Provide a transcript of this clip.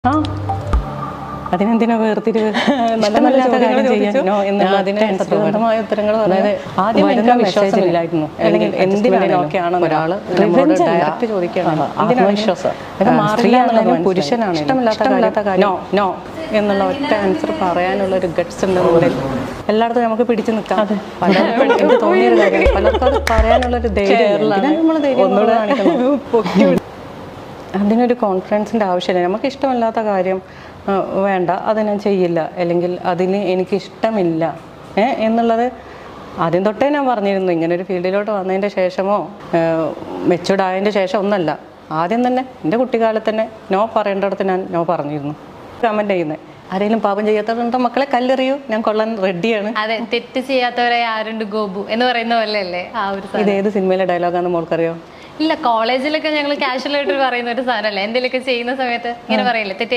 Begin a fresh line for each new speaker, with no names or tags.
ആ അതിനെന്തിനാ വേർതിരിവ്? ഇഷ്ടമില്ലാത്ത കാര്യം ചെയ്യാനോ എന്നുള്ള അതിന് സത്യസന്ധമായ ഉത്തരങ്ങൾ പറഞ്ഞത് ആദ്യം എനിക്ക് വിശ്വാസമില്ലായിരുന്നു. അല്ലെങ്കിൽ എന്തിനാണ് ഒരാൾ ഡയറക്റ്റ് ചോദിക്കുകയാണ് ആത്മവിശ്വാസം പുരുഷനാണ് ഇഷ്ടമില്ലാത്ത കാര്യം നോ എന്നുള്ള ഒറ്റ ആൻസർ പറയാനുള്ള ഒരു ഗട്ട്സ് ഉണ്ടെന്നുണ്ടെങ്കിൽ എല്ലായിടത്തും നമുക്ക് പിടിച്ചു നിൽക്കാം. പലർക്കും എനിക്ക് തോന്നിയൊരു കാര്യം, പലർക്കും അത് പറയാനുള്ളൊരു ധൈര്യം നമ്മൾ ധൈര്യം അതിനൊരു കോൺഫിഡൻസിൻ്റെ ആവശ്യമില്ല. നമുക്ക് ഇഷ്ടമില്ലാത്ത കാര്യം വേണ്ട, അത് ഞാൻ ചെയ്യില്ല, അല്ലെങ്കിൽ അതിന് എനിക്കിഷ്ടമില്ല എന്നുള്ളത് ആദ്യം തൊട്ടേ ഞാൻ പറഞ്ഞിരുന്നു. ഇങ്ങനൊരു ഫീൽഡിലോട്ട് വന്നതിൻ്റെ ശേഷമോ മെച്ചൂർഡ് ആയതിൻ്റെ ശേഷം ഒന്നല്ല, ആദ്യം തന്നെ എൻ്റെ കുട്ടിക്കാലത്ത് തന്നെ നോ പറയേണ്ടടത്ത് ഞാൻ നോ പറഞ്ഞിരുന്നു. കമൻറ്റ് ചെയ്യുന്നത് ആരെങ്കിലും പാപം ചെയ്യാത്തവരുണ്ടോ മക്കളെ കല്ലെറിയൂ, ഞാൻ കൊള്ളാൻ റെഡിയാണ്.
അതെ, തെറ്റ് ചെയ്യാത്തവരെ ആരുണ്ട് ഗോപു എന്ന് പറയുന്ന പോലെ അല്ലേ ആ ഒരു?
ഇത് ഏത് സിനിമയിലെ ഡയലോഗാണെന്ന് മോൾക്കറിയോ?
ഇല്ല, കോളേജിലൊക്കെ ഞങ്ങൾ കാഷ്വൽ ആയിട്ട് പറയുന്ന ഒരു സാധനമല്ലേ, എന്തെങ്കിലുമൊക്കെ ചെയ്യുന്ന സമയത്ത് ഇങ്ങനെ പറയില്ലേ തെറ്റ്